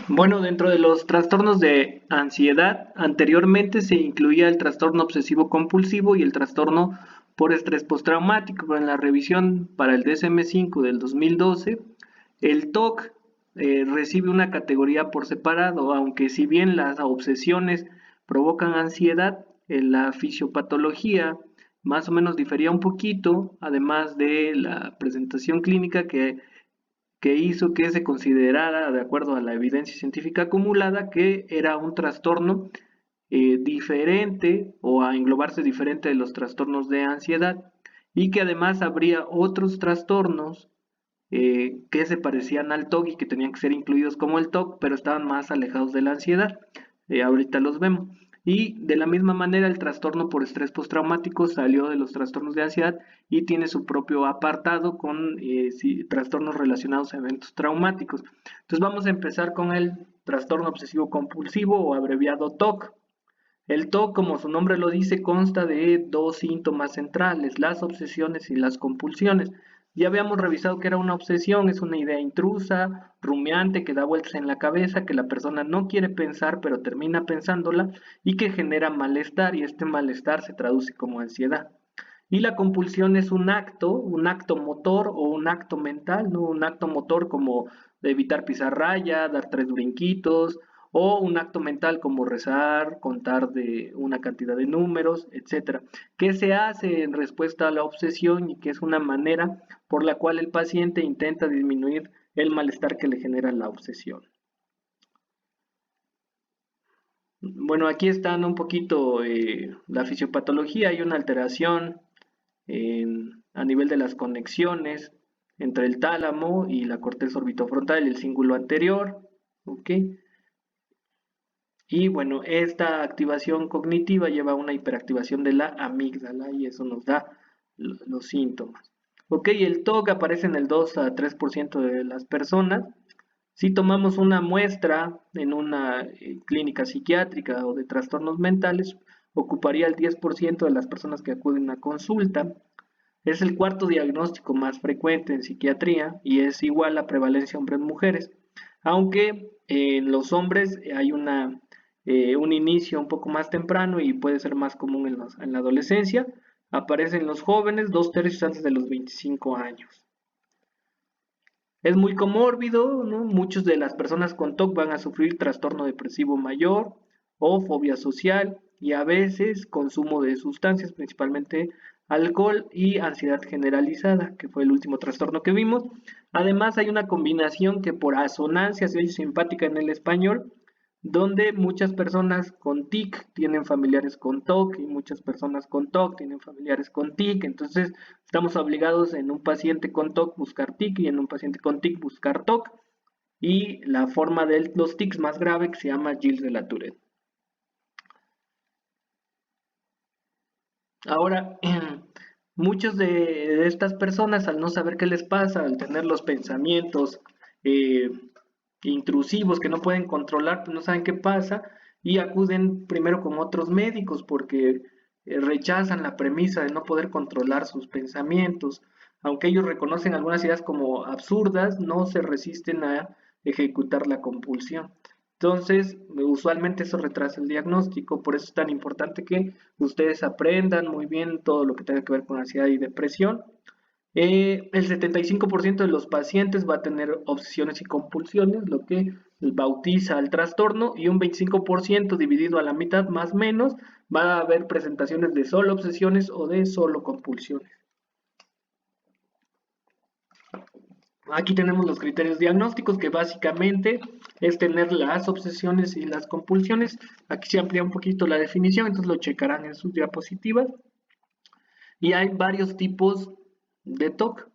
Bueno, dentro de los trastornos de ansiedad, anteriormente se incluía el trastorno obsesivo compulsivo y el trastorno por estrés postraumático. Pero en la revisión para el DSM-5 del 2012, el TOC recibe una categoría por separado, aunque si bien las obsesiones provocan ansiedad, la fisiopatología más o menos difería un poquito, además de la presentación clínica que hizo que se considerara, de acuerdo a la evidencia científica acumulada, que era un trastorno diferente o a englobarse diferente de los trastornos de ansiedad y que además habría otros trastornos que se parecían al TOC y que tenían que ser incluidos como el TOC, pero estaban más alejados de la ansiedad. Ahorita los vemos. Y de la misma manera el trastorno por estrés postraumático salió de los trastornos de ansiedad y tiene su propio apartado con trastornos relacionados a eventos traumáticos. Entonces vamos a empezar con el trastorno obsesivo compulsivo o abreviado TOC. El TOC, como su nombre lo dice, consta de dos síntomas centrales, las obsesiones y las compulsiones. Ya habíamos revisado que era una obsesión, es una idea intrusa, rumiante, que da vueltas en la cabeza, que la persona no quiere pensar, pero termina pensándola y que genera malestar, y este malestar se traduce como ansiedad. Y la compulsión es un acto motor o un acto mental, ¿no? Un acto motor como de evitar pisar raya, dar tres brinquitos, o un acto mental como rezar, contar de una cantidad de números, etcétera, que se hace en respuesta a la obsesión y que es una manera por la cual el paciente intenta disminuir el malestar que le genera la obsesión. Bueno, aquí están un poquito la fisiopatología, hay una alteración a nivel de las conexiones entre el tálamo y la corteza orbitofrontal y el cíngulo anterior, ¿ok? Y bueno, esta activación cognitiva lleva a una hiperactivación de la amígdala y eso nos da los síntomas. Ok, el TOC aparece en el 2 a 3% de las personas. Si tomamos una muestra en una clínica psiquiátrica o de trastornos mentales, ocuparía el 10% de las personas que acuden a consulta. Es el cuarto diagnóstico más frecuente en psiquiatría y es igual a prevalencia hombres-mujeres, aunque en los hombres hay un inicio un poco más temprano y puede ser más común en la adolescencia. Aparece en los jóvenes 2/3 antes de los 25 años. Es muy comórbido, ¿no? Muchas de las personas con TOC van a sufrir trastorno depresivo mayor o fobia social y a veces consumo de sustancias, principalmente alcohol y ansiedad generalizada, que fue el último trastorno que vimos. Además hay una combinación que por asonancia se oye simpática en el español, donde muchas personas con TIC tienen familiares con TOC y muchas personas con TOC tienen familiares con TIC, entonces estamos obligados en un paciente con TOC buscar TIC y en un paciente con TIC buscar TOC y la forma de los TICs más grave que se llama Gilles de la Tourette. Ahora, muchos de estas personas al no saber qué les pasa, al tener los pensamientos eh, intrusivos que no pueden controlar, pues no saben qué pasa y acuden primero con otros médicos porque rechazan la premisa de no poder controlar sus pensamientos. Aunque ellos reconocen algunas ideas como absurdas, no se resisten a ejecutar la compulsión. Entonces, usualmente eso retrasa el diagnóstico, por eso es tan importante que ustedes aprendan muy bien todo lo que tenga que ver con ansiedad y depresión. El 75% de los pacientes va a tener obsesiones y compulsiones, lo que bautiza el trastorno, y un 25% dividido a la mitad más o menos va a haber presentaciones de solo obsesiones o de solo compulsiones. Aquí tenemos los criterios diagnósticos que básicamente es tener las obsesiones y las compulsiones. Aquí se amplía un poquito la definición, entonces lo checarán en sus diapositivas. Y hay varios tipos de TOC.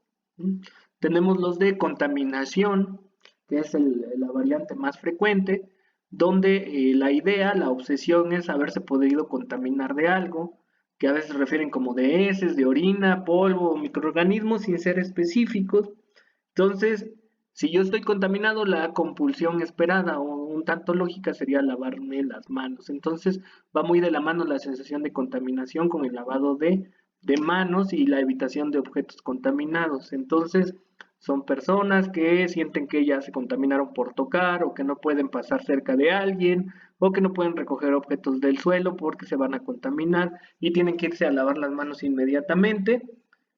Tenemos los de contaminación, que es la variante más frecuente, donde la idea, la obsesión es haberse podido contaminar de algo, que a veces refieren como de heces, de orina, polvo, microorganismos sin ser específicos. Entonces, si yo estoy contaminado, la compulsión esperada o un tanto lógica sería lavarme las manos. Entonces, va muy de la mano la sensación de contaminación con el lavado de manos y la evitación de objetos contaminados. Entonces, Son personas que sienten que ya se contaminaron por tocar o que no pueden pasar cerca de alguien o que no pueden recoger objetos del suelo porque se van a contaminar y tienen que irse a lavar las manos inmediatamente.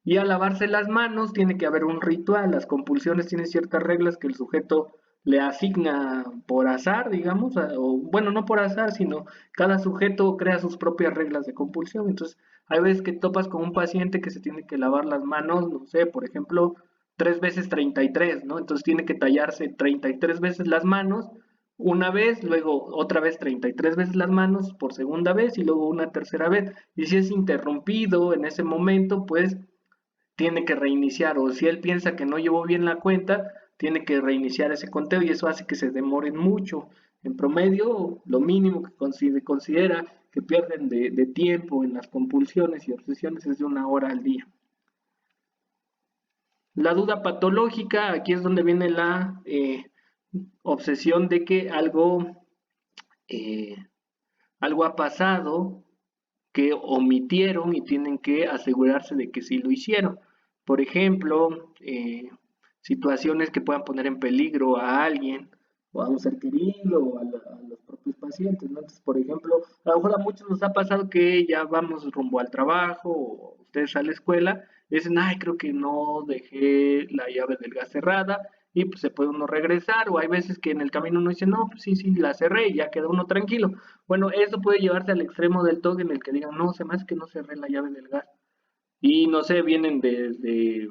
Y al lavarse las manos tiene que haber un ritual. Las compulsiones tienen ciertas reglas que el sujeto le asigna por azar, digamos, o bueno, no por azar, sino cada sujeto crea sus propias reglas de compulsión. Entonces, hay veces que topas con un paciente que se tiene que lavar las manos, no sé, por ejemplo, 3 veces 33, ¿no? Entonces tiene que tallarse 33 veces las manos, una vez, luego otra vez 33 veces las manos por segunda vez y luego una tercera vez. Y si es interrumpido en ese momento, pues tiene que reiniciar, o si él piensa que no llevó bien la cuenta, tiene que reiniciar ese conteo y eso hace que se demoren mucho. En promedio, lo mínimo que considera que pierden de tiempo en las compulsiones y obsesiones es de 1 hora al día. La duda patológica, aquí es donde viene la obsesión de que eh, algo ha pasado que omitieron y tienen que asegurarse de que sí lo hicieron. Por ejemplo, situaciones que puedan poner en peligro a alguien o a un ser querido o a los propios pacientes, ¿no? Entonces, por ejemplo, a lo mejor a muchos nos ha pasado que ya vamos rumbo al trabajo o ustedes a la escuela y dicen, ay, creo que no dejé la llave del gas cerrada y pues se puede uno regresar, o hay veces que en el camino uno dice, no, pues sí, sí, la cerré y ya queda uno tranquilo. Bueno, eso puede llevarse al extremo del TOC en el que digan, no, se me hace que no cerré la llave del gas. Y no sé, vienen desde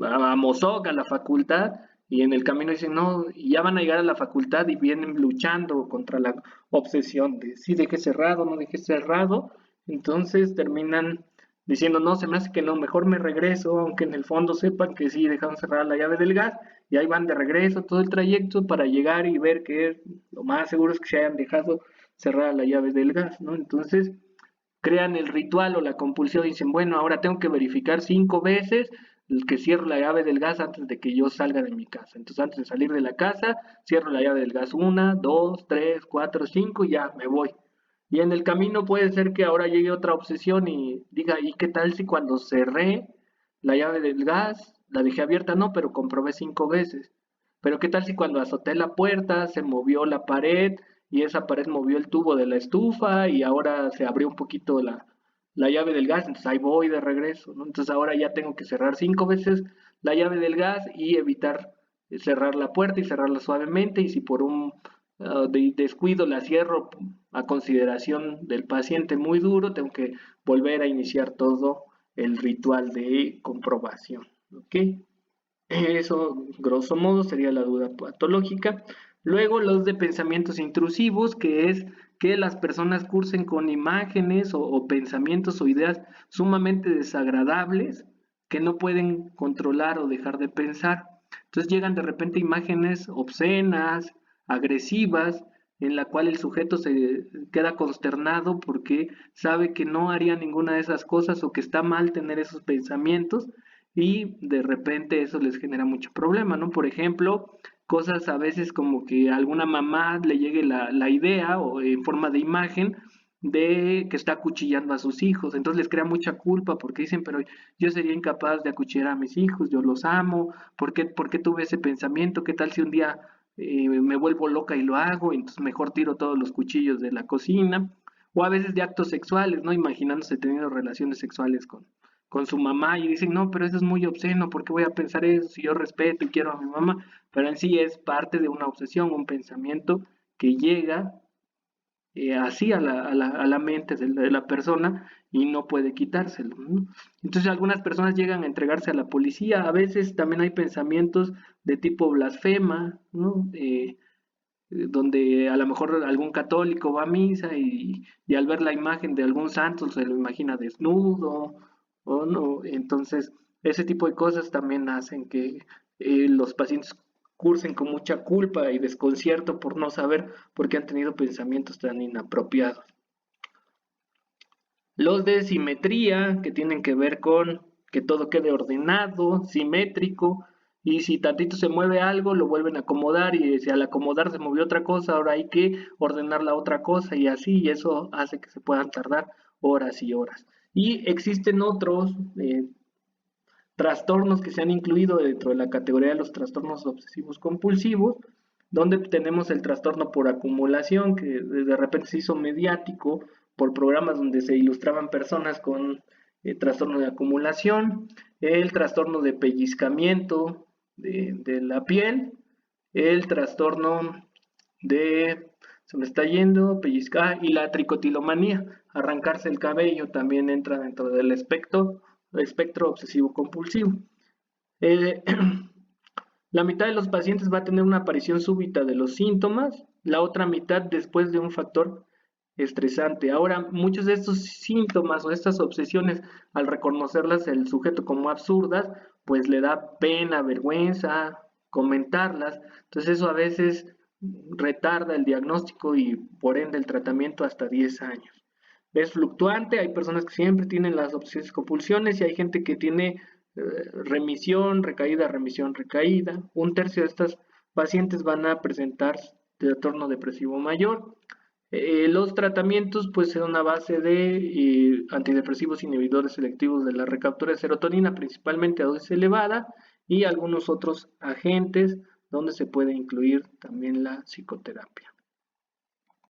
a Mozoc, a la facultad, y en el camino dicen, no, y ya van a llegar a la facultad y vienen luchando contra la obsesión de si dejé cerrado, no dejé cerrado. Entonces terminan diciendo, no, se me hace que no, mejor me regreso, aunque en el fondo sepan que sí dejaron cerrada la llave del gas, y ahí van de regreso todo el trayecto para llegar y ver que lo más seguro es que se hayan dejado cerrada la llave del gas, ¿no? Entonces crean el ritual o la compulsión, dicen, bueno, ahora tengo que verificar 5 veces el que cierro la llave del gas antes de que yo salga de mi casa. Entonces, antes de salir de la casa, cierro la llave del gas 1, 2, 3, 4, 5 y ya me voy. Y en el camino puede ser que ahora llegue otra obsesión y diga, ¿y qué tal si cuando cerré la llave del gas, la dejé abierta? No, pero comprobé 5 veces. Pero ¿qué tal si cuando azoté la puerta se movió la pared y esa pared movió el tubo de la estufa y ahora se abrió un poquito la llave del gas? Entonces ahí voy de regreso, ¿no? Entonces ahora ya tengo que cerrar 5 veces la llave del gas y evitar cerrar la puerta y cerrarla suavemente, y si por un descuido la cierro a consideración del paciente muy duro, tengo que volver a iniciar todo el ritual de comprobación. ¿Ok? Eso, grosso modo, sería la duda patológica. Luego, los de pensamientos intrusivos, que es que las personas cursen con imágenes o pensamientos o ideas sumamente desagradables que no pueden controlar o dejar de pensar. Entonces llegan de repente imágenes obscenas, agresivas, en la cual el sujeto se queda consternado porque sabe que no haría ninguna de esas cosas o que está mal tener esos pensamientos, y de repente eso les genera mucho problema, ¿no? Por ejemplo, cosas a veces como que a alguna mamá le llegue la idea o en forma de imagen de que está acuchillando a sus hijos, entonces les crea mucha culpa porque dicen, pero yo sería incapaz de acuchillar a mis hijos, yo los amo, por qué tuve ese pensamiento? ¿Qué tal si un día me vuelvo loca y lo hago? Entonces mejor tiro todos los cuchillos de la cocina, o a veces de actos sexuales, ¿no? Imaginándose teniendo relaciones sexuales con su mamá y dicen, no, pero eso es muy obsceno, ¿por qué voy a pensar eso si yo respeto y quiero a mi mamá? Pero en sí es parte de una obsesión, un pensamiento que llega así a la mente de la persona y no puede quitárselo, ¿no? Entonces algunas personas llegan a entregarse a la policía, a veces también hay pensamientos de tipo blasfema, ¿no? Donde a lo mejor algún católico va a misa y al ver la imagen de algún santo se lo imagina desnudo o no. Entonces, ese tipo de cosas también hacen que los pacientes cursen con mucha culpa y desconcierto por no saber por qué han tenido pensamientos tan inapropiados. Los de simetría, que tienen que ver con que todo quede ordenado, simétrico, y si tantito se mueve algo, lo vuelven a acomodar, y si al acomodar se movió otra cosa, ahora hay que ordenar la otra cosa, y así, y eso hace que se puedan tardar horas y horas. Y existen otros trastornos que se han incluido dentro de la categoría de los trastornos obsesivos compulsivos, donde tenemos el trastorno por acumulación, que de repente se hizo mediático por programas donde se ilustraban personas con trastorno de acumulación, el trastorno de pellizcamiento de la piel, el trastorno de, se me está yendo, pellizcar, y la tricotilomanía, arrancarse el cabello, también entra dentro del espectro obsesivo compulsivo. Eh, la mitad de los pacientes va a tener una aparición súbita de los síntomas, la otra mitad después de un factor estresante. Ahora, muchos de estos síntomas o estas obsesiones, al reconocerlas el sujeto como absurdas, pues le da pena, vergüenza comentarlas. Entonces eso a veces retarda el diagnóstico y por ende el tratamiento hasta 10 años. Es fluctuante, hay personas que siempre tienen las obsesiones compulsiones y hay gente que tiene remisión, recaída, remisión, recaída. Un tercio de estas pacientes van a presentar trastorno depresivo mayor. Los tratamientos pues son a base de antidepresivos inhibidores selectivos de la recaptura de serotonina, principalmente a dosis elevada, y algunos otros agentes donde se puede incluir también la psicoterapia.